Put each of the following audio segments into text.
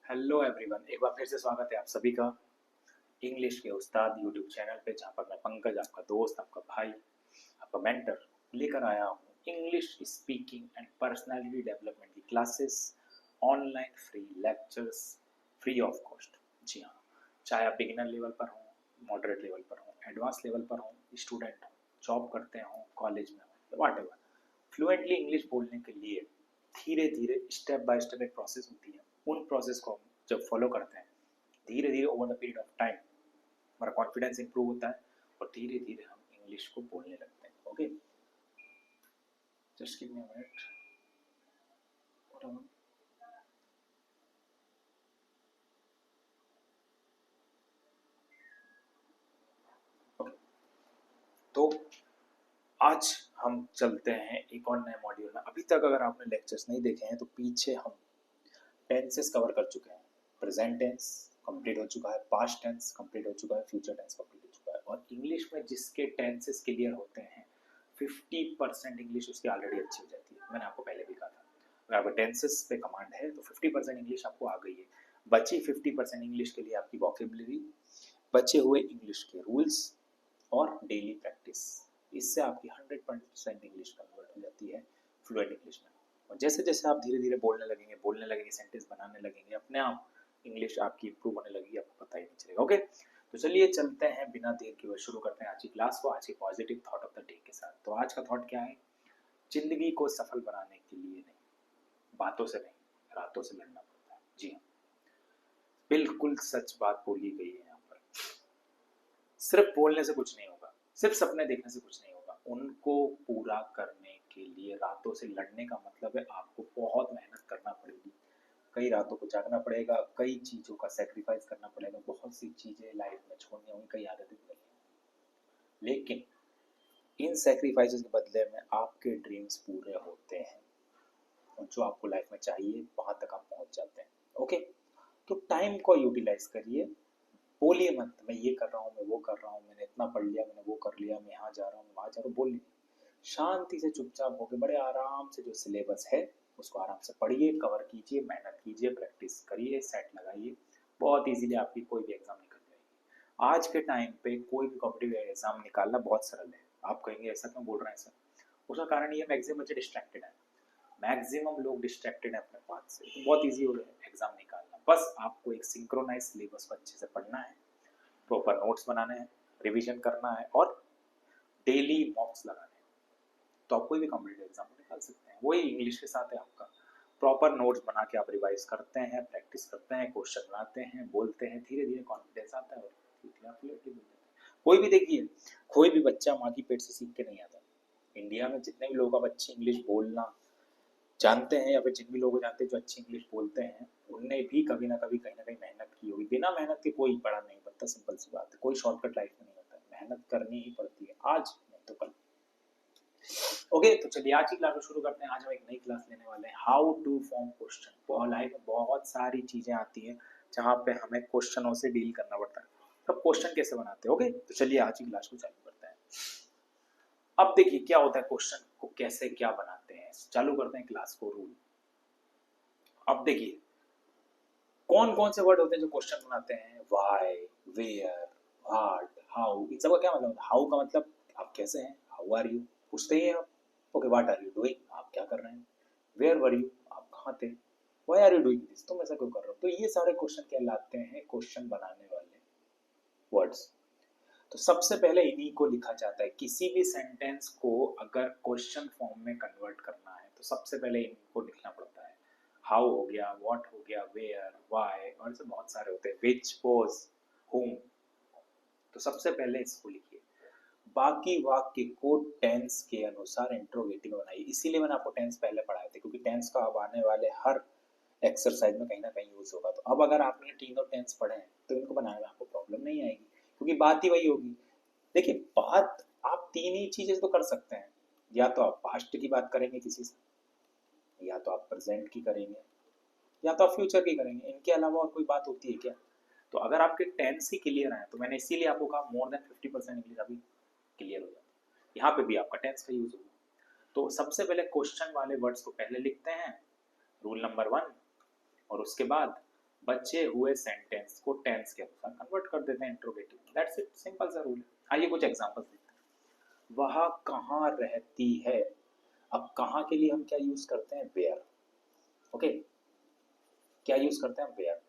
Hello everyone, एक बार फिर से स्वागत है आप सभी का इंग्लिश के उस्ताद यूट्यूब चैनल पे, जहाँ पर मैं पंकज, आपका दोस्त, आपका भाई, आपका मेंटर, लेकर आया हूँ English speaking and personality development की classes, online free lectures, free of cost. जी हाँ, चाहे आप बिगिनर लेवल पर हों, मॉडरेट लेवल पर हों, एडवांस लेवल पर हों, स्टूडेंट हों, जॉब करते हों, कॉलेज में हों, वाट एवर, फ्लुएंटली इंग्लिश बोलने के लिए धीरे धीरे स्टेप बाय स्टेप एक प्रोसेस होती है। उन प्रोसेस को हम जब फॉलो करते हैं, धीरे धीरे over the period of time हमारा कॉन्फिडेंस इंप्रूव होता है और धीरे धीरे हम इंग्लिश को बोलने लगते हैं। Okay, just give me a minute. तो आज हम चलते हैं एक और नए मॉड्यूल में। अभी तक अगर आपने लेक्चर्स नहीं देखे हैं तो पीछे हम टेंसेस कवर कर चुके हैं। प्रेजेंट टेंस कंप्लीट हो चुका है, पास्ट टेंस कंप्लीट हो चुका है, फ्यूचर टेंस कंप्लीट हो चुका है। और इंग्लिश में जिसके टेंसेस क्लियर होते हैं 50% इंग्लिश उसकी ऑलरेडी अच्छी हो जाती है। मैंने आपको पहले भी कहा था, अगर आपको टेंसेस पे कमांड है तो 50% इंग्लिश आपको आ गई है। बची 50% इंग्लिश के लिए आपकी वोकेबुलरी, बचे हुए इंग्लिश के रूल्स और डेली प्रैक्टिस, इससे आपकी 100% इंग्लिश कन्वर्ट हो जाती है फ्लुएंट इंग्लिश में। और जैसे जैसे आप धीरे धीरे बोलने लगेंगे, सेंटेंस बनाने लगेंगे, अपने आप इंग्लिश आपकी इंप्रूव होने लगेगी, आपको पता ही नहीं चलेगा। ओके, तो चलिए चलते हैं बिना देर के हुए, शुरू करते हैं आज की क्लास को, आज की positive thought of the day के साथ। तो आज का थॉट क्या है? जिंदगी को सफल बनाने के लिए नहीं, बातों से नहीं, रातों से लड़ना पड़ता है। जी हाँ, बिल्कुल सच बात बोली गई है यहाँ पर। सिर्फ बोलने से कुछ नहीं होगा, सिर्फ सपने देखने से कुछ नहीं होगा, उनको पूरा करने के लिए रातों से लड़ने का मतलब है आपको बहुत मेहनत करना पड़ेगी, कई रातों को जागना पड़ेगा, कई चीज़ों का सेक्रीफाइस करना पड़ेगा, बहुत सी चीज़ें लाइफ में छोड़नी होंगी, कई आदतें बदलनी। लेकिन इन सेक्रीफाइसेस के बदले में आपके ड्रीम्स पूरे होते हैं और जो आपको लाइफ में चाहिए वहां तक आप पहुंच जाते हैं। ओके, तो टाइम को यूटिलाइज करिए। बोलिए मत मैं ये कर रहा हूँ, मैं वो कर रहा हूँ, मैंने इतना पढ़ लिया, मैंने वो कर लिया, मैं यहाँ जा रहा हूँ, मैं वहाँ जा रहा हूँ, बोलिए। शांति से चुपचाप होकर बड़े आराम से जो सिलेबस है उसको आराम से पढ़िए, कवर कीजिए, मेहनत कीजिए, प्रैक्टिस करिए, सेट लगाइए। बहुत इजीली आपकी कोई भी एग्जाम निकल जाएगी। आज के टाइम पे कोई भी कॉम्पिटिटिव एग्जाम निकालना बहुत सरल है। आप कहेंगे ऐसा क्यों बोल रहे हैं सर? उसका कारण ये मैक्सिमम बच्चे डिस्ट्रैक्टेड है, मैक्सिमम लोग डिस्ट्रैक्टेड है अपने पास से। तो बहुत ईजी हो गया है एग्जाम निकालना। बस आपको एक सिंक्रोनाइज सिलेबस को अच्छे से पढ़ना है, प्रॉपर नोट्स बनाने हैं, रिवीजन करना है और डेली मॉक्स लगाने हैं, तो आप कोई भी कॉम्पिटिटिव एग्जाम निकाल सकते हैं। वही इंग्लिश के साथ है आपका। प्रॉपर नोट्स बना के आप रिवाइज करते हैं, प्रैक्टिस करते हैं, क्वेश्चन बनाते हैं, बोलते हैं, धीरे धीरे कॉन्फिडेंस आता है और कोई भी देखिए, कोई भी बच्चा माँ की पेट से सीख के नहीं आता। इंडिया में जितने भी लोग अब अच्छी इंग्लिश बोलना जानते हैं या फिर जिन भी लोग को जानते हैं जो अच्छी इंग्लिश बोलते हैं, उनने भी कभी ना कभी कहीं ना कहीं मेहनत की होगी। बिना मेहनत के कोई बड़ा नहीं बनता, सिंपल सी बात है। कोई शॉर्टकट लाइफ में नहीं होता है, मेहनत करनी ही पड़ती है, आज नहीं तो कल। ओके, तो चलिए आज की क्लास को शुरू करते हैं। आज हम एक नई क्लास लेने वाले हैं, how to form question. Life में बहुत सारी चीजें आती हैं जहाँ पे हमें क्वेश्चनों से डील करना पड़ता है, तो क्वेश्चन कैसे बनाते हैं। ओके, तो चलिए आज की क्लास को चालू करते हैं। अब देखिए क्या होता है, क्वेश्चन को कैसे क्या बनाते हैं, चालू करते हैं क्लास को। रूल अब देखिए कौन कौन से वर्ड होते हैं जो क्वेश्चन बनाते हैं। वाई, वेयर, व्हाट, हाउ, इन सब का क्या मतलब है? हाउ का मतलब आप कैसे हैं, हाउ आर यू पूछते ही हैं आप। Okay, what are you doing, आप क्या कर रहे हैं। वेयर वर यू, आप कहाँ थे। Why are you doing this, तुम ऐसा क्यों कर रहे हो। तो ये सारे क्वेश्चन कहलाते हैं क्वेश्चन बनाने वाले वर्ड्स। तो सबसे पहले इन्हीं को लिखा जाता है। किसी भी सेंटेंस को अगर क्वेश्चन फॉर्म में कन्वर्ट करना है तो सबसे पहले इनको लिखना पड़ता है। हाउ हो गया, व्हाट हो गया, वेयर, व्हाई, और ऐसे बहुत सारे होते हैं, विच, पोज, हुम। तो सबसे पहले इसको लिखिए। बाकी वाक्य को टेंस के अनुसार इंट्रोगेटिव बनाइए। इसीलिए मैंने आपको टेंस पहले पढ़ाए थे, क्योंकि टेंस का अब आने वाले हर एक्सरसाइज में कहीं ना कहीं यूज होगा। तो अब अगर आपने तीनों टेंस पढ़े हैं तो इनको बनाने में आपको प्रॉब्लम नहीं आएगी, क्योंकि बात ही वही होगी। देखिए बात आप तीन ही चीजें तो कर सकते हैं, या तो आप पास्ट की बात करेंगे किसी से, या तो आप प्रेजेंट की करेंगे, या तो आप फ्यूचर की करेंगे। इनके अलावा और कोई बात होती है क्या? तो अगर आपके टेंस ही क्लियर है तो मैंने इसीलिए आपको कहा मोर देन 50% इंग्लिश अभी क्लियर हो जाता है। यहाँ पे भी आपका टेंस का यूज होगा। तो सबसे पहले क्वेश्चन वाले वर्ड्स को पहले लिखते हैं, रूल नंबर 1। और उसके बाद बचे हुए सेंटेंस को टेंस के अनुसार कन्वर्ट कर देते हैं इंट्रोगेटिव। दैट्स इट, सिंपल सा रूल है। आइए कुछ एग्जांपल्स देखते हैं। वह कहाँ रहती है। अब कहाँ के लिए हम क्या यूज करते हैं, वेयर। ओके, क्या यूज करते हैं, वेयर।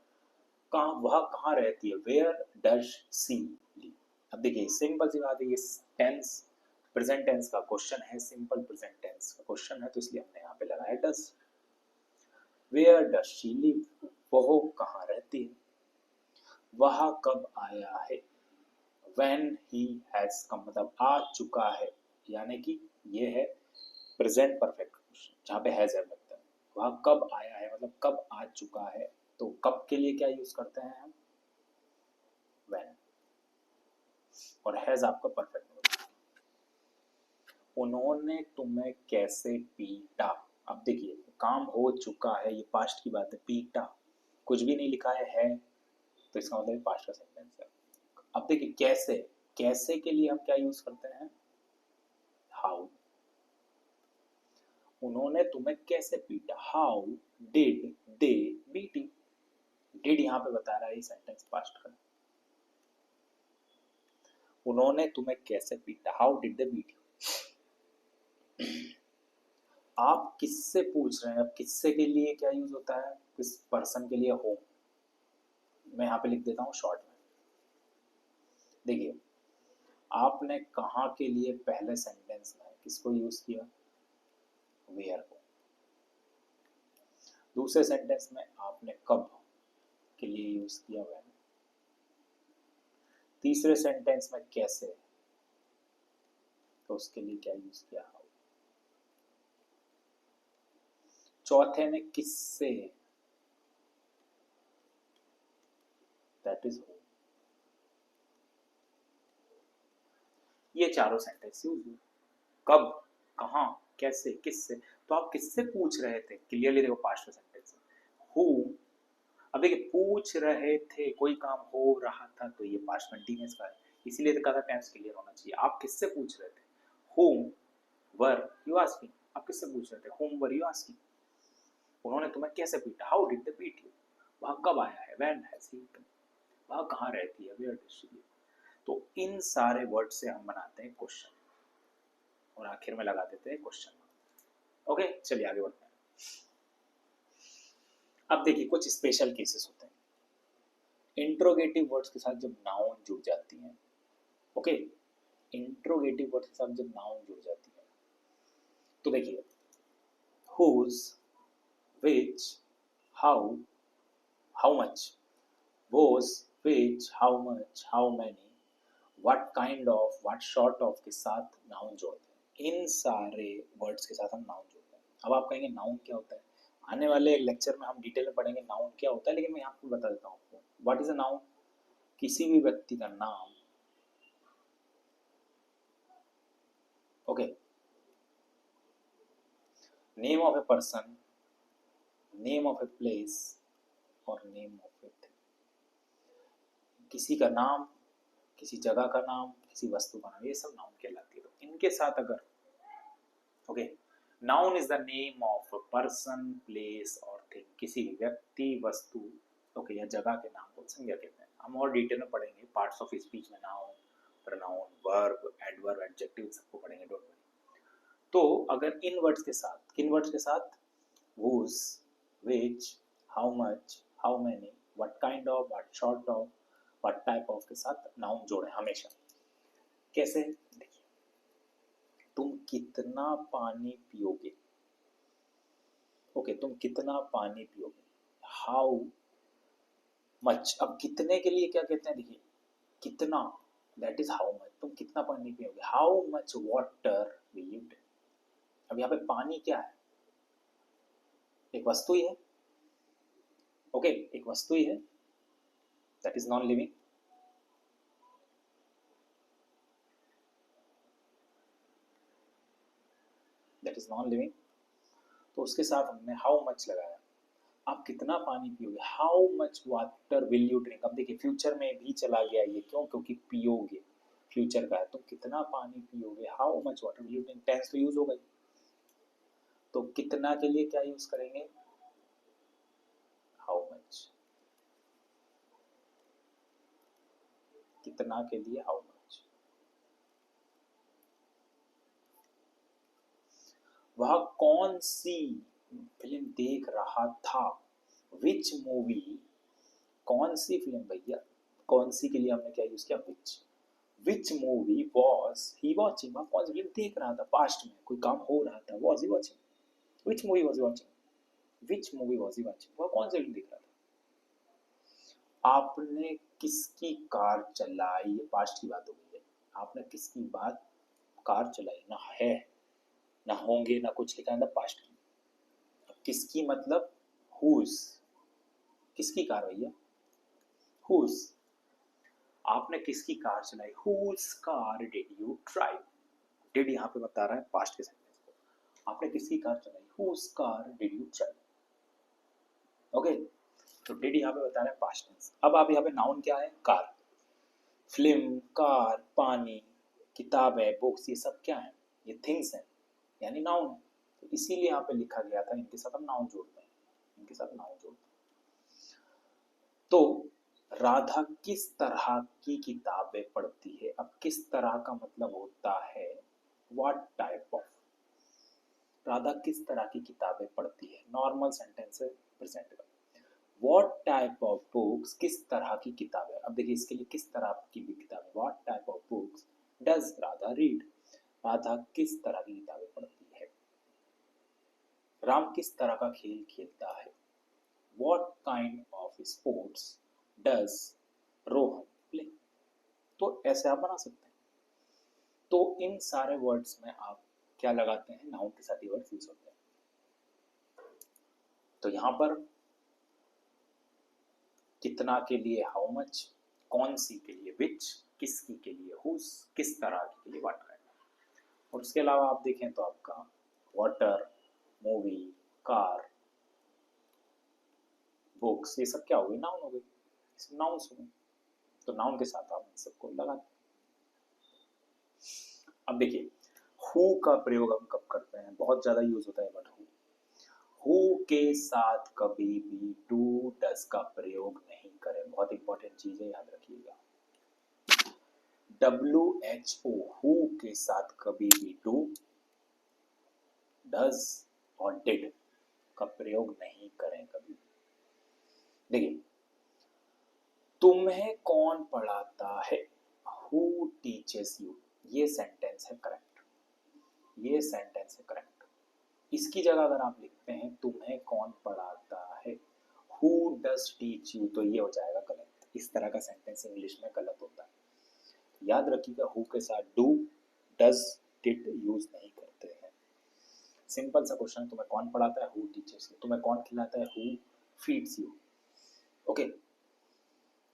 कहाँ, वह कहाँ रहती है, वेयर डज सी लिव। अब देखिए सिंपल सी बात है, ये टेंस प्रेजेंट टेंस का क्वेश्चन है, सिंपल प्रेजेंट टेंस का क्वेश्चन है, तो इसलिए हमने यहाँ पे लगाया does. Where does she live, वो कहाँ रहती है। वह कब आया है, when he has come, मतलब आ चुका है, यानी कि ये है प्रेजेंट परफेक्ट क्वेश्चन जहाँ पे हैज लगता है। वह कब आया है मतलब कब आ चुका है, तो कब के लिए क्या यूज करते हैं हम, when। और हैज आपका परफेक्ट। उन्होंने तुम्हें कैसे पीटा। अब देखिए काम हो चुका है, ये पास्ट की बात है, पीटा कुछ भी नहीं लिखा है तो इसका मतलब पास्ट का सेंटेंस है। अब देखिए कैसे, कैसे के लिए हम क्या यूज करते हैं, हाउ। उन्होंने तुम्हें कैसे पीटा, how did they beat you. Did यहाँ पे बता रहा है ये सेंटेंस पास्ट का। उन्होंने तुम्हें कैसे पीटा, how did they beat you. आप किससे पूछ रहे हैं, अब किससे के लिए क्या यूज होता है, किस पर्सन के लिए, होम। मैं यहाँ पे लिख देता हूँ शॉर्ट में। देखिए आपने कहाँ के लिए पहले सेंटेंस में किसको यूज किया, वेयर को। दूसरे सेंटेंस में आपने कब के लिए यूज किया, व्हेन। तीसरे सेंटेंस में कैसे, तो उसके लिए क्या यूज किया, हाउ। चौथे में किससे, दैट इज होम। ये चारों सेंटेंस यूज हुए, कब, कहाँ, कैसे, किससे। तो आप किससे पूछ रहे थे, क्लियरली देखो पास्ट सेंटेंस है, हु। अब देखिए पूछ रहे थे, कोई काम हो रहा था, तो ये पास्ट कंटीन्यूअस का है, इसीलिए तो कहा टेंस क्लियर होना चाहिए। आप किससे पूछ रहे थे, whom were you asking। आप किससे पूछ रहे थे, whom were you asking। उन्होंने तुम्हें कैसे पीटा, how did they beat you। वह कब आया है, when has he come। वह कहाँ रहती है, where does she live। तो इन सारे वर्ड से हम बनाते हैं क्वेश्चन और आखिर में लगा देते हैं क्वेश्चन। ओके चलिए आगे बढ़ते हैं। अब देखिए कुछ स्पेशल केसेस होते हैं इंट्रोगेटिव वर्ड्स के साथ जब नाउन जुड़ जाती हैं। ओके, इंट्रोगेटिव वर्ड्स के साथ जब नाउन जुड़ जाती है तो देखिए whose, which, how, how much, was, which, how much, how many, what kind of, what sort of के साथ नाउन जोड़ते हैं। इन सारे वर्ड्स के साथ हम नाउन जोड़ते हैं। अब आप कहेंगे नाउन क्या होता है, आने वाले लेक्चर में हम डिटेल में पढ़ेंगे नाउन क्या होता है, लेकिन मैं आपको बता देता हूँ व्हाट इज अ नाउन। किसी भी व्यक्ति का नाम, okay, name of a person, name of a place और नेम ऑफ ए थिंग। किसी का नाम, किसी जगह का नाम, किसी वस्तु का नाम, ये सब नाउन कहलाती है। तो इनके साथ अगर, okay, noun is the name of a person, place और थिंग। किसी व्यक्ति, वस्तु, ओके, या जगह के नाम को संज्ञा कहते हैं। हम और डिटेल में पढ़ेंगे पार्ट्स ऑफ स्पीच में, noun, pronoun, verb, adverb, adjective सबको पढ़ेंगे, डोंट वरी। तो अगर इन वर्ड्स के साथ, किन वर्ड्स के साथ, whose, which, how much, how many, what kind of, what sort of, what type of के साथ नाउन जोड़े हमेशा। कैसे, देखिए तुम कितना पानी पियोगे, ओके, तुम कितना पानी पियोगे, हाउ मच। अब कितने के लिए क्या कहते हैं, देखिए कितना, दैट इज हाउ मच, तुम कितना पानी पियोगे, how much water will you drink. अब यहाँ पे पानी क्या है, एक वस्तु ही है, ओके, एक वस्तु ही है, that is non living. That is non living, तो उसके साथ हमने हाउ मच लगाया। आप कितना पानी पियोगे, how much water will you drink. अब देखिए फ्यूचर में भी चला गया ये, क्यों, क्योंकि पियोगे फ्यूचर का है, तो कितना पानी पियोगे, how much water will you drink, tense तो यूज हो गई। तो कितना के लिए क्या यूज करेंगे, हाउ मच। कितना के लिए, हाउ मच। वह कौन सी फिल्म देख रहा था, विच मूवी, कौन सी फिल्म भैया, कौन सी के लिए हमने क्या यूज किया, which movie was he watching, वह कौन सी फिल्म देख रहा था, पास्ट में कोई काम हो रहा था, was he watching, which movie was he watching, which movie was he watching, वह कौन सी फिल्म देख रहा था। आपने किसकी कार चलाई, ये पास्ट की बात हो गई है, आपने किसकी बात कार चलाई, ना है ना होंगे ना कुछ लिखा है, पास्ट की। किसकी मतलब हुज, किसकी कार भैया, हुज, आपने किसकी कार चलाई, whose car did you drive, did यहाँ पे बता रहा है पास्ट के सेंटेंस को, आपने किसकी कार चलाई, whose car did you drive, okay. तो डिड यहाँ पे बता रहा है पास्ट टेंस। अब आप यहाँ पे नाउन क्या है, कार, फिल्म, कार, पानी, किताब है, बुक्स, ये सब क्या है, ये थिंग्स हैं, यानी नाउन है। तो इसीलिए यहाँ पे लिखा गया था, इनके साथ हम नाउन जोड़ते हैं, इनके साथ नाउन जोड़ते हैं। तो राधा किस तरह की किताबें पढ़ती है, अब किस तरह का मतलब होता है व्हाट टाइप ऑफ, राधा किस तरह की किताबें पढ़ती है, नॉर्मल सेंटेंस है प्रेजेंट का। व्हाट टाइप ऑफ बुक्स, किस तरह की किताबें, अब देखिए इसके लिए किस तरह की भी किताबें, what type of books does Radha read, Radha किस तरह की किताबें पढ़ती है। राम किस तरह का खेल खेलता है, what kind of sports does Rohan play. तो ऐसे आप बना सकते हैं। तो इन सारे वर्ड्स में आप क्या लगाते हैं, नाउन के साथ ही वर्ड्स यूज होते हैं। तो यहां पर कितना के लिए हाउ मच, कौन सी के लिए विच, किसकी के लिए हुज, किस तरह की के लिए व्हाट काइंड। और उसके अलावा आप देखें तो आपका वाटर, मूवी, कार, बुक्स, ये सब क्या हो गई, नाउन हो गई, नाउन्स हो गए। तो नाउन के साथ आप इन सबको लगाते हैं। अब देखिए हु का प्रयोग हम कब करते हैं, बहुत ज्यादा यूज होता है बट हु के साथ कभी भी डू डस का प्रयोग नहीं करें, बहुत इंपॉर्टेंट चीज है, याद रखिएगा। WHO हु के साथ कभी भी डू, डज और डिड का प्रयोग नहीं करें कभी। देखिए तुम्हें कौन पढ़ाता है, हु टीचेस यू, ये सेंटेंस है करेक्ट, ये सेंटेंस है करेक्ट। इसकी जगह अगर आप लिखते हैं तुम्हें कौन पढ़ाता है, हु डज टीच यू, तो ये हो जाएगा गलत। इस तरह का सेंटेंस इंग्लिश में गलत होता है। याद रखिएगा हु के साथ डू, डज, डिड यूज नहीं करते हैं। सिंपल सा क्वेश्चन, तुम्हें कौन पढ़ाता है, हु टीचर्स यू, तुम्हें कौन खिलाता है, हु फीड्स यू, ओके।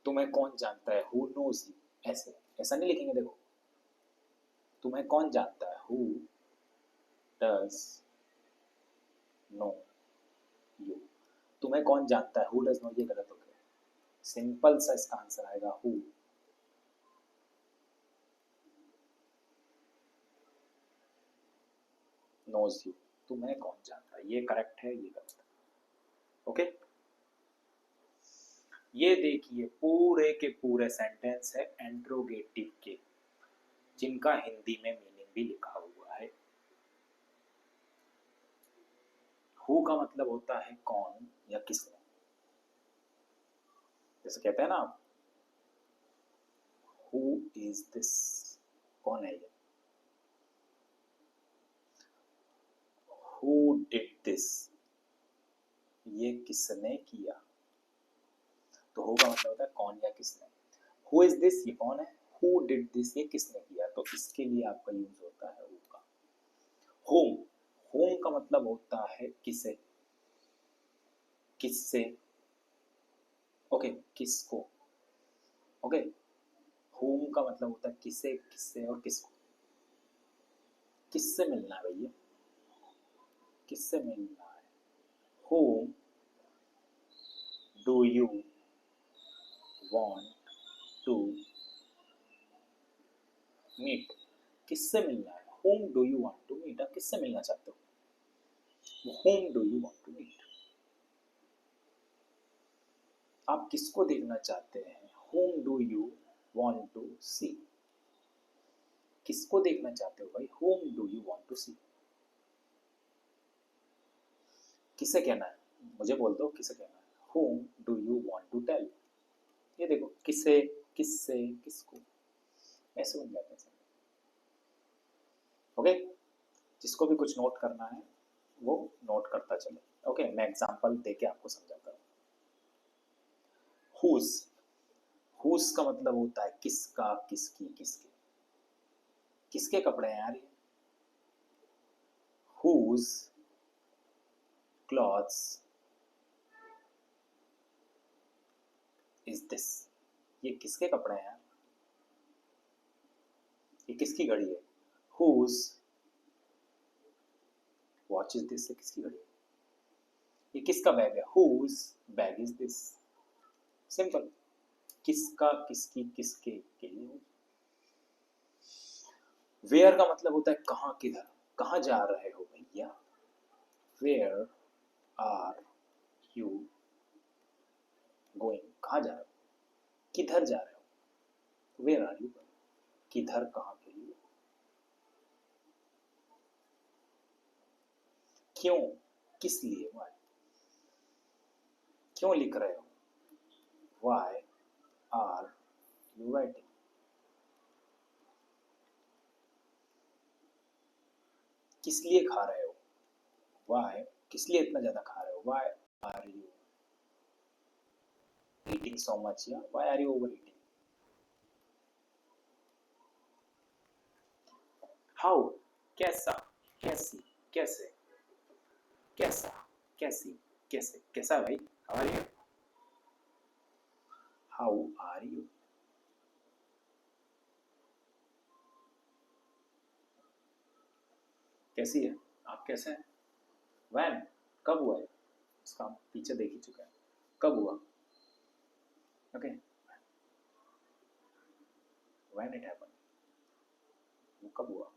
तुम्हें कौन जानता है, हु नोज यू, ऐसे ऐसा नहीं लिखेंगे। देखो तुम्हें कौन जानता है, हु डज नो यू, तुम्हें कौन जानता है, हु डज नो, ये गलत हो गया। सिंपल सा इसका आंसर आएगा हु नोज यू, तुम्हें कौन जानता है, ये करेक्ट है, ये गलत है, ओके। ये देखिए पूरे के पूरे सेंटेंस है इंट्रोगेटिव के, जिनका हिंदी में मीनिंग भी लिखा हुआ है। हु का मतलब होता है कौन या किसने, जैसे कहते हैं ना आप, हु इज दिस, कौन है ये, हु डिड दिस, ये किसने किया। तो हु का मतलब होता है कौन या किसने। हु इज दिस, ये कौन है, हु डिड दिस, ये किसने किया, तो इसके लिए आपका यूज होता है हु का। होम, होम का मतलब होता है किसे, किससे, ओके, किसको, ओके। होम का मतलब होता है किसे, किससे और किसको, किससे मिलना है भैया, किससे मिलना है। Whom do you want to meet, किससे मिलना है, whom do you want to meet, आप किससे मिलना चाहते हो, whom do you want to meet, आप किसको देखना चाहते हैं, whom do you want to see? किसको देखना चाहते हो भाई? Whom do you want to see? किसे कहना है? मुझे बोल दो किसे कहना है. Whom do you want to tell? ये देखो किसे, किससे, किसको, ऐसे बन जाता है. ओके, जिसको भी कुछ नोट करना है वो नोट करता चले. ओके, मैं एग्जांपल देके आपको समझाता हूँ. whose, whose का मतलब होता है किसका, किसकी, किसके. किसके कपड़े हैं यार ये? whose clothes is this? ये किसके कपड़े हैं यार? ये किसकी घड़ी है? whose watch is this? ये किसकी घड़ी है? ये किसका बैग है? whose bag is this? Simple. किसका, किसकी, किसके के लिए. वेयर का मतलब होता है कहाँ, किधर. कहाँ जा रहे हो भैया? Where are you going? कहाँ जा रहे हो? किधर जा रहे हो? Where are you? किधर, कहाँ के लिए. क्यों, किस लिए. वाई, क्यों लिख रहे हो? Why are you writing? किस लिए खा रहे हो? वाई, किस लिए इतना ज्यादा खा रहे हो? Why are you eating so much? या why are you overeating? how, कैसा, कैसी, कैसे, कैसा, कैसी, कैसे, कैसा भाई? how are you? how are you? कैसी है, आप कैसे हैं? when, कब हुआ है? इसका हम पीछे देख ही चुके हैं. कब हुआ? ओके, when it happened, वो कब हुआ?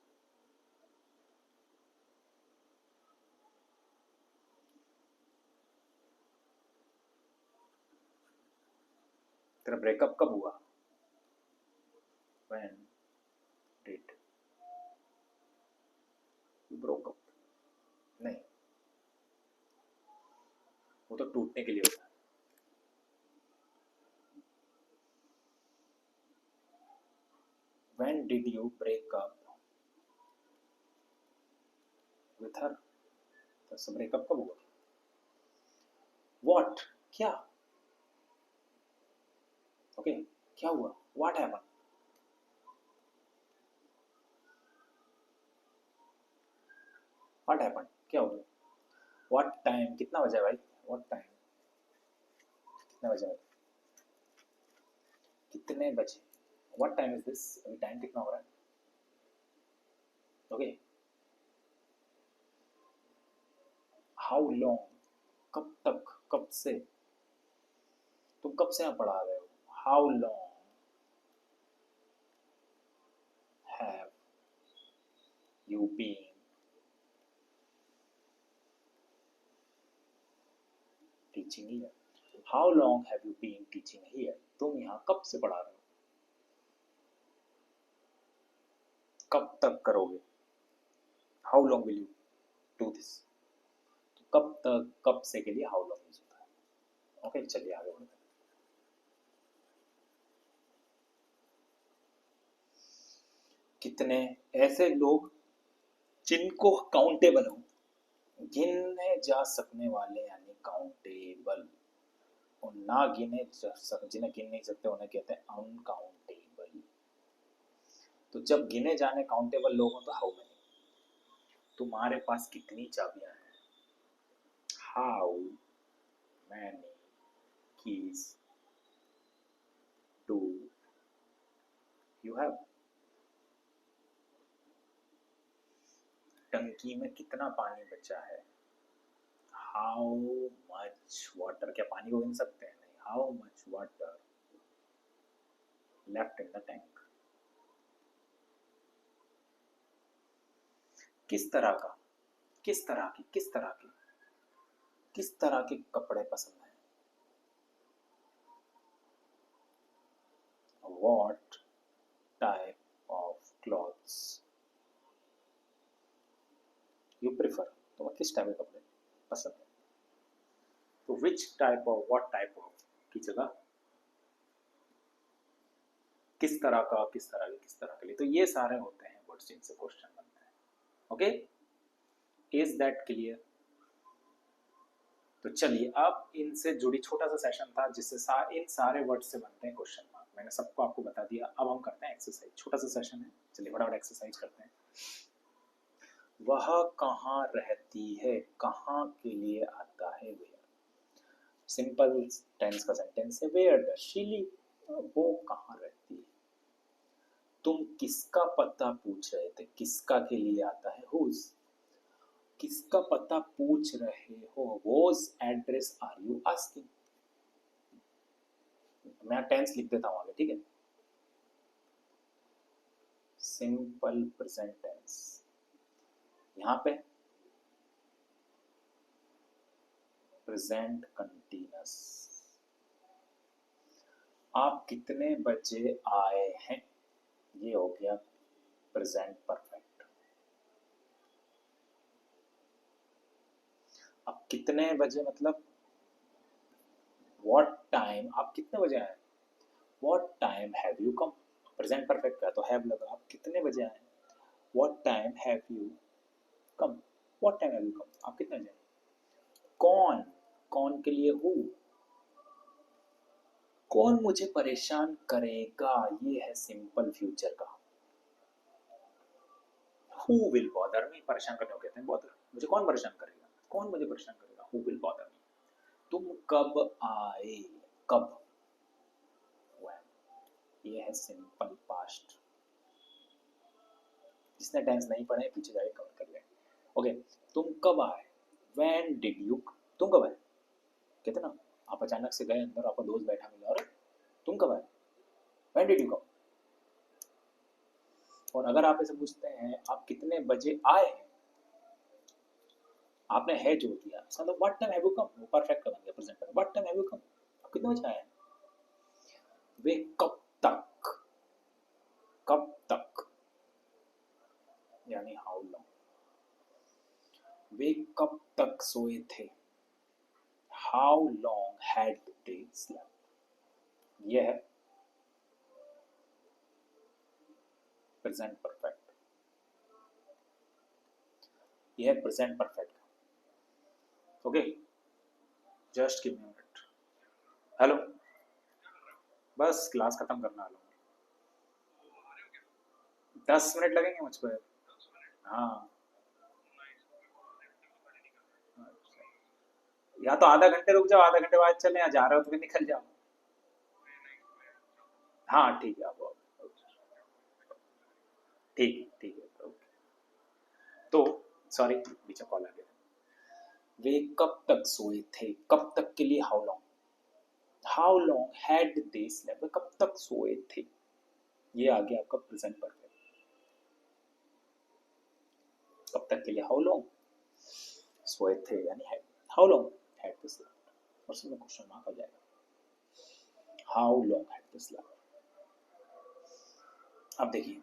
तेरा ब्रेकअप कब हुआ? when did you broke up? नहीं, वो तो टूटने के लिए होता है. when did you break up with her? तो ब्रेकअप कब हुआ? what, क्या. ओके, क्या हुआ? what happened? what happened, क्या हुआ? what time, कितना बजा भाई? what time, कितना बजा भाई? कितने बजे? what time is this? अभी टाइम कितना हो रहा है? ओके, how long, कब तक, कब से. तुम कब से यहाँ पढ़ा रहे हो? how long have you been teaching here? how long have you been teaching here? तुम यहाँ कब से पढ़ा रहे हो? कब तक करोगे? how long will you do this? तो कब तक, कब से के लिए how long यूज होता है. ओके, चलिए आगे बढ़ते हैं. कितने ऐसे लोग जिनको काउंटेबल हो, गिने जा सकने वाले, यानी काउंटेबल, और ना गिने जिन्हें गिन नहीं सकते उन्हें कहते हैं अनकाउंटेबल. तो जब गिने जाने काउंटेबल लोग हो तो हाउ मेनी. तुम्हारे पास कितनी चाबियां हैं? How many keys do you have? टंकी में कितना पानी बचा है? How much water. क्या पानी को गिन सकते हैं? नहीं. How much water left in the tank. किस तरह का, किस तरह की, किस तरह की, किस तरह के कपड़े पसंद है? What किस टाइप के कपड़े पसंद है, तो which type of, what type of की जगह किस तरह का, किस तरह के, किस तरह के लिए, तो ये सारे होते हैं वर्ड्स जिनसे क्वेश्चन बनते हैं। Okay, is that clear? तो चलिए, अब इनसे जुड़ी छोटा सा सेशन था जिससे इन सारे वर्ड से बनते हैं क्वेश्चन मार्क। मैंने सबको आपको बता दिया। अब हम करते हैं एक्सरसाइज, छोटा सा सेशन है, चलिए फटाफट एक्सरसाइज करते हैं। वह कहाँ रहती है, कहाँ के लिए आता है वेयर। सिंपल टेंस का सेंटेंस है, वेयर डज शी लिव, वो कहाँ रहती है। तुम किसका पता पूछ रहे थे, किसका के लिए आता है हुज, किसका पता पूछ रहे हो, whose address are you asking. मैं टेंस लिख देता हूं आगे, ठीक है। सिंपल प्रेजेंट टेंस, यहां पे प्रेजेंट कंटीन्यूअस। आप कितने बजे आए हैं, ये हो गया प्रेजेंट परफेक्ट। अब कितने बजे मतलब व्हाट टाइम, आप कितने बजे आए, what time have you come, present perfect का तो हैव लगा। आप कितने बजे आए, what time have you come, what time have you come, आप कितने बजे। कौन, कौन के लिए हु, कौन मुझे परेशान करेगा, ये है सिंपल फ्यूचर का। हु विल बॉदर मी, परेशान करने को कहते हैं बॉदर, मुझे कौन परेशान करेगा, कौन मुझे परेशान करेगा, हु विल बॉदर मी। तुम कब आए, कब, when, ये है सिंपल पास्ट। जिसने टेंस नहीं पढ़े पीछे जाके कवर कर ले। ओके, तुम कब आए, when did you, तुम कब आए, कहते ना आप अचानक से गए अंदर, आपका दोस्त बैठा मिला और तुम कब आए, when did you come। और अगर आप ऐसे पूछते हैं आप कितने बजे आए हैं, आपने है जोड़ दिया, इसका मतलब what time have you come, वो परफेक्ट का बन गया प्रेजेंट पर। What time have you come, आप कितने बजे आए हैं। वे कब तक, कब तक यानी हाउ लॉन्ग, वे कब तक सोए थे, how long had they slept, ये है प्रेजेंट परफेक्ट, ये है present perfect. Okay, just give me minute. Hello, बस क्लास खत्म करना है, 10 मिनट लगेंगे मुझको। हाँ, या तो आधा घंटे रुक जाओ, आधा घंटे बाद चले, या जा रहे हो तो फिर निकल जाओ। हाँ ठीक है, आप ठीक है, ठीक है, ओके। तो सॉरी, बीच कॉल आ गया। वे कब तक सोए थे, कब तक के लिए how long had they slept, वे कब तक सोए थे, ये आ गया आपका प्रेजेंट परफेक्ट। कब तक के लिए हाउ लॉन्ग, सोए थे यानी had, how long had they slept, और उसमें क्वेश्चन मार्क आ जाएगा, how long had they slept. अब देखिए,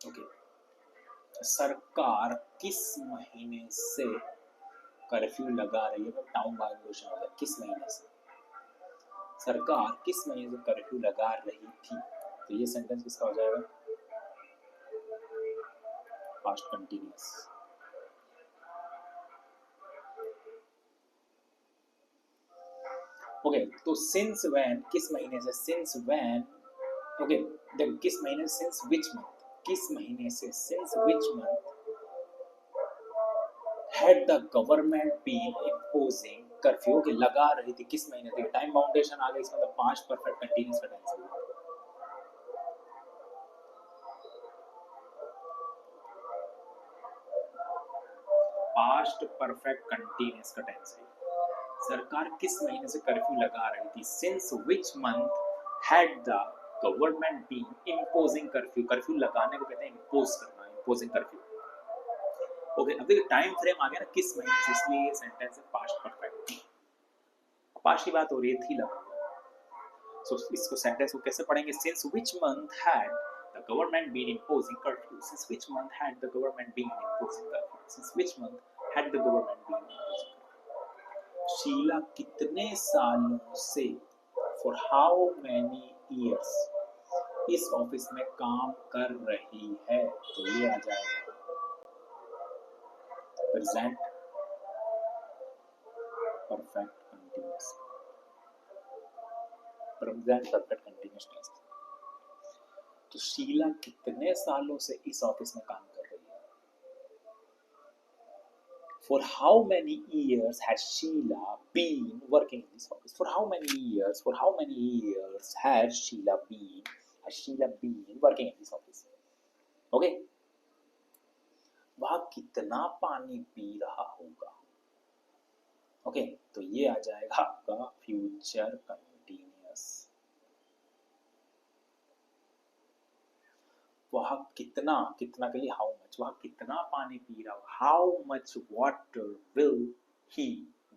ओके, सरकार किस महीने से कर्फ्यू लगा रही है, टाउन वाइब्रेशन हो गया, किस महीने से, सरकार किस महीने से कर्फ्यू लगा रही थी, तो ये सेंटेंस किसका हो जाएगा, पास्ट कंटिन्यूअस। ओके, तो सिंस व्हेन किस महीने से, सिंस व्हेन, ओके देखो किस महीने, सिंस विच मंथ, किस महीने से, since which month had the government been imposing curfew, के लगा रही थी, किस महीने थी, टाइम बाउंडेशन आ गई, इसका मतलब पास्ट परफेक्ट कंटीन्यूअस का टेंस है। पास्ट परफेक्ट कंटीन्यूअस का टेंस है। सरकार किस महीने से कर्फ्यू लगा रही थी, since which month had the government been imposing curfew, curfew लगाने को कहते हैं इम्पोज करना, इम्पोजिंग कर्फ्यू। ओके, अब देखिए टाइम फ्रेम आ गया ना किस महीने से, इसलिए ये सेंटेंस है पास्ट परफेक्ट, पास्ट की बात हो रही है, थी लगा। सो इसको सेंटेंस को कैसे पढ़ेंगे, since which month had The government been imposing curfew. Since which month had the government been imposing curfew? Since which month had the government been imposing curfew? Sheela कितने सालों से, for how many years, इस office में काम कर रही है? तो ये आ जाएगा present perfect continuous, present perfect continuous tense. तो शीला कितने सालों से इस ऑफिस में काम कर रही है? For how many years has Sheila been working in this office? For how many years? For how many years has Sheila been working in this office? Okay. वह कितना पानी पी रहा होगा? ओके, तो ये आ जाएगा आपका फ्यूचर कंटिन्यूअस। वह कितना, कितना के लिए हाउ मच, वह कितना पानी पी रहा होगा? How much water will he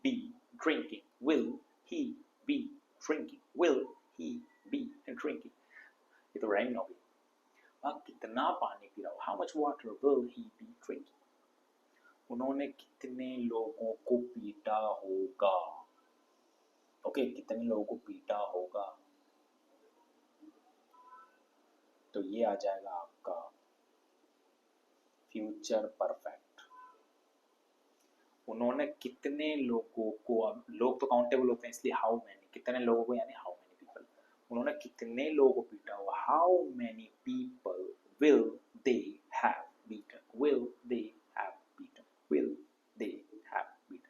be drinking? Will he be drinking? Will he be drinking? ये तो राइम हो गई। वह कितना पानी पी रहा होगा? How much water will he be drinking? उन्होंने कितने लोगों को पीटा होगा? ओके, कितने लोगों को पीटा होगा? तो ये आ जाएगा आपका फ्यूचर परफेक्ट। उन्होंने कितने लोगों को, अब लोग तो काउंटेबल होते हैं इसलिए हाउ मैनी, कितने लोगों को यानी हाउ मैनी पीपल। उन्होंने कितने लोगों को पीटा होगा? How many people will they have beaten? Will they have beaten? Will they have beaten?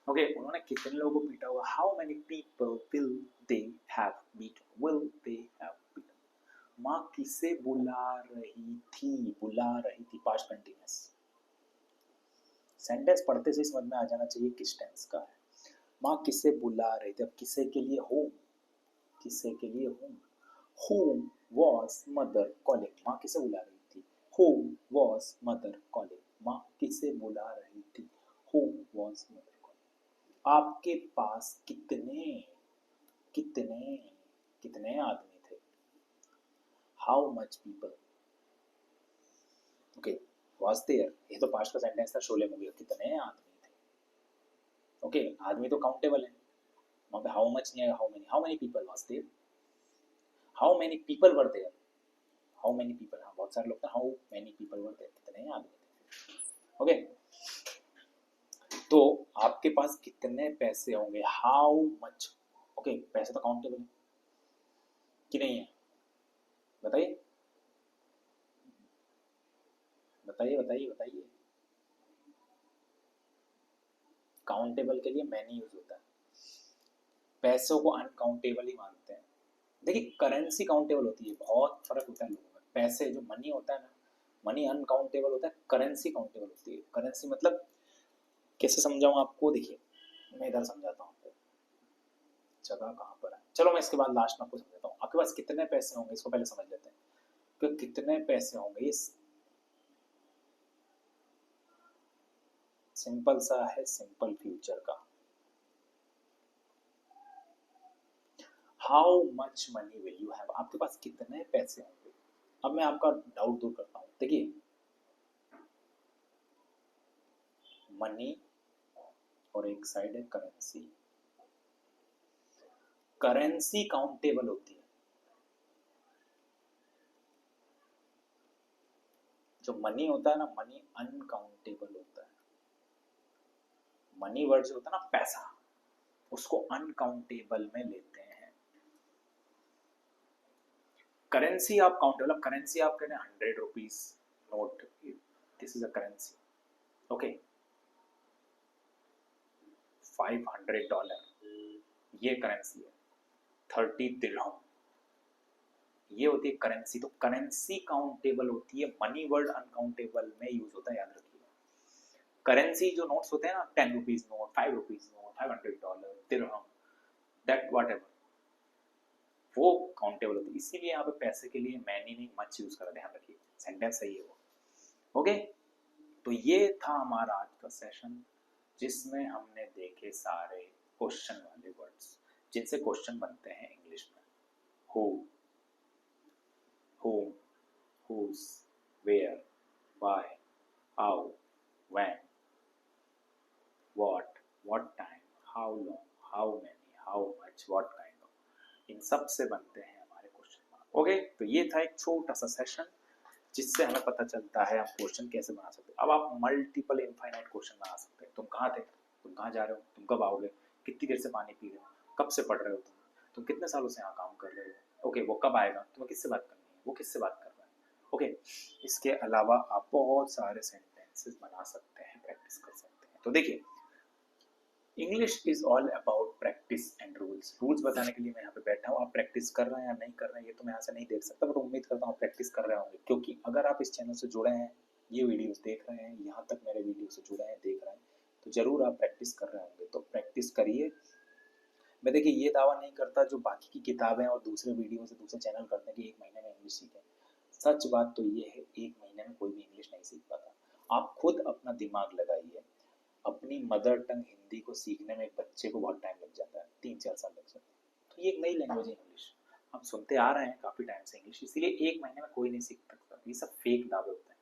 Okay, उन्होंने कितने लोगों को पीटा होगा? How many people will they have beaten? Will they have beaten? माँ किसे बुला रही थी? बुला रही थी, पास्ट कंटिन्यूअस। सेंटेंस पढ़ते से समझ में आ जाना चाहिए किस टेंस का है। माँ किसे बुला रही थी? अब किसे के लिए? होम, किसे के लिए? Home. Whom was mother calling? माँ किसे बुला रही थी? Whom was mother calling? माँ किसे बुला रही थी? Whom was mother calling? आपके पास कितने, कितने, कितने आदमी थे? How much people? Okay, was there? ये तो पास्ट का सेंटेंस था शोले मूवी का। कितने आदमी थे? ओके, आदमी तो काउंटेबल है, वहाँ पे हाउ मच नहीं आएगा, how many people was there? How many people were there? How many people, हाँ बहुत सारे लोग थे। How many people were there? कितने आदमी थे? ओके, तो आपके पास कितने पैसे होंगे? How much. ओके, पैसे तो काउंटेबल है कि नहीं है? बताइए बताइए बताइए बताइए। काउंटेबल के लिए मैनी यूज होता है, पैसों को अनकाउंटेबल ही मानते हैं। देखिए, करेंसी काउंटेबल होती है, बहुत फर्क होता है लोगों में। पैसे जो मनी होता है ना, मनी अनकाउंटेबल होता है, करेंसी काउंटेबल होती है। करेंसी मतलब कैसे समझाऊं आपको? देखिए, मैं इधर समझाता हूँ आपको। जगह कहाँ पर है, चलो मैं इसके बाद लास्ट में आपको समझाता हूँ। आपके पास कितने पैसे होंगे इसको पहले समझ लेते हैं कि कितने पैसे होंगे। इस सिंपल सा है, सिंपल फ्यूचर का। How much money will you have? आपके पास कितने पैसे होंगे? अब मैं आपका डाउट दूर करता हूँ। देखिए, मनी और एक साइड है करेंसी। करेंसी काउंटेबल होती है, जो मनी होता है ना, मनी अनकाउंटेबल होता है। मनी वर्ड जो होता है ना, पैसा, उसको अनकाउंटेबल में लेते हैं। करेंसी आप काउंटेबल, अब करेंसी आप कहते हैं 100 rupees note, this is a currency. Okay, $500 ये करेंसी है। 30 दिरहम ये होती है करेंसी। तो करेंसी काउंटेबल होती है, मनी वर्ड अनकाउंटेबल में यूज होता है, याद रखिए। करेंसी जो नोट्स होते हैं ना, 10 rupees note, 5 rupees note, $500, dirham, that what ever, वो काउंटेबल होती है। इसीलिए यहाँ पे पैसे के लिए मैनी नहीं मच यूज करा, ध्यान रखिए, सेंटेंस सही है वो। ओके, तो ये था हमारा आज का सेशन, जिसमें हमने देखे सारे क्वेश्चन वाले वर्ड्स जिनसे क्वेश्चन बनते हैं इंग्लिश में। Who, whom, whose, where, why, how, when, what time, how long, how many, how much, what kind of, इन सब से बनते हैं हमारे क्वेश्चन। ओके, तो ये था एक छोटा सा सेशन जिससे हमें पता चलता है हम क्वेश्चन कैसे बना सकते हैं। अब आप मल्टीपल इनफाइनाइट क्वेश्चन बना सकते हैं। तुम कहाँ थे, तुम कहाँ जा रहे हो, तुम कब आओगे, कितनी देर से पानी पी रहे हो, कब से पढ़ रहे हो, तुम कितने सालों से यहाँ काम कर रहे हो, ओके वो कब आएगा, तुम्हें किससे बात करनी है, वो किससे बात कर रहा है। ओके, इसके अलावा आप बहुत सारे सेंटेंसेस बना सकते हैं, प्रैक्टिस कर सकते हैं। तो देखिए, English is all about practice and rules. Rules बताने के लिए मैं यहाँ पे बैठा हूँ, आप प्रैक्टिस कर रहे हैं या नहीं कर रहे हैं ये तो मैं यहाँ से नहीं देख सकता, बट उम्मीद करता हूँ प्रैक्टिस कर रहे होंगे, क्योंकि अगर आप इस चैनल से जुड़े हैं, ये वीडियोस देख रहे हैं, यहाँ तक मेरे वीडियो से जुड़े हैं, देख रहे हैं, तो जरूर आप प्रैक्टिस कर रहे होंगे। तो प्रैक्टिस करिए। मैं देखिए ये दावा नहीं करता जो बाकी की किताबें और दूसरे वीडियो से दूसरे चैनल करते हैं कि 1 महीने में इंग्लिश सीखें। सच बात तो ये है, 1 महीने में कोई भी इंग्लिश नहीं सीख पाता। आप खुद अपना दिमाग लगाइए, अपनी मदर टंग हिंदी को सीखने में एक बच्चे को बहुत टाइम लग जाता है, 3-4 साल लग जाता है। तो ये एक नई लैंग्वेज है इंग्लिश, हम सुनते आ रहे हैं काफ़ी टाइम से इंग्लिश, इसीलिए 1 महीने में कोई नहीं सीख सकता। ये सब फेक दावे होते हैं।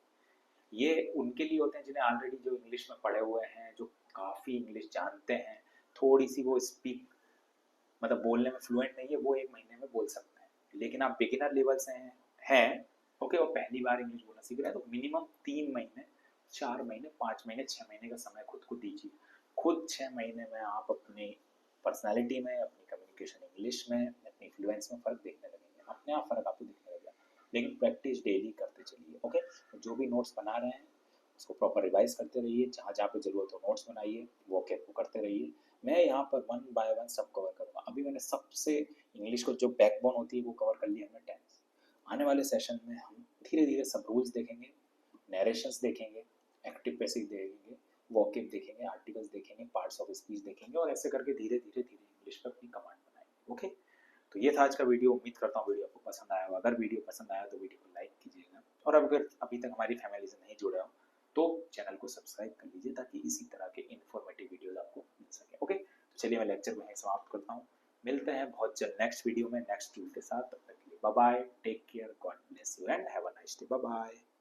ये उनके लिए होते हैं जिन्हें ऑलरेडी जो इंग्लिश में पढ़े हुए हैं, जो काफ़ी इंग्लिश जानते हैं, थोड़ी सी वो स्पीक मतलब बोलने में फ्लुएंट नहीं है, वो 1 महीने में बोल सकते हैं। लेकिन आप बिगिनर लेवल से हैं, ओके, वो पहली बार इंग्लिश बोलना सीख रहे हैं, तो मिनिमम 3 महीने, 4 महीने, 5 महीने, 6 महीने का समय खुद को दीजिए। खुद 6 महीने में आप अपनी पर्सनैलिटी में, अपनी कम्युनिकेशन इंग्लिश में, अपनी फ्लुएंस में फ़र्क देखने लगेंगे, अपने आप फ़र्क आपको दिखने लगेगा। लेकिन प्रैक्टिस डेली करते चलिए। ओके, जो भी नोट्स बना रहे हैं उसको प्रॉपर रिवाइज करते रहिए, जहाँ जहाँ पे ज़रूरत हो नोट्स बनाइए, वॉकअप को करते रहिए। मैं यहाँ पर 1 बाय 1 सब कवर करूँगा। अभी मैंने सबसे इंग्लिश को जो बैकबोन होती है वो कवर कर लिया हमने, टेंस। आने वाले सेशन में हम धीरे धीरे सब रूल्स देखेंगे, नरेशंस देखेंगे, एक्टिव पैसिव देखेंगे, वॉकअप देखेंगे, आर्टिकल्स देखेंगे, पार्ट्स ऑफ स्पीच देखेंगे, और ऐसे करके धीरे धीरे धीरे इंग्लिश पर अपनी कमांड बनाएंगे। ओके, तो ये था आज का वीडियो। उम्मीद करता हूँ वीडियो आपको पसंद आया होगा। अगर वीडियो पसंद आया तो वीडियो को लाइक कीजिएगा, और अगर अभी तक हमारी फैमिली से नहीं जुड़े हो तो चैनल को सब्सक्राइब कर लीजिए, ताकि इसी तरह के इन्फॉर्मेटिव वीडियोस आपको मिल सके। ओके, तो चलिए मैं लेक्चर को यहीं समाप्त करता हूँ। मिलते हैं बहुत जल्द नेक्स्ट वीडियो में नेक्स्ट टूल के साथ। तब तक के लिए bye bye, take care, God bless you and have a nice day. Bye bye.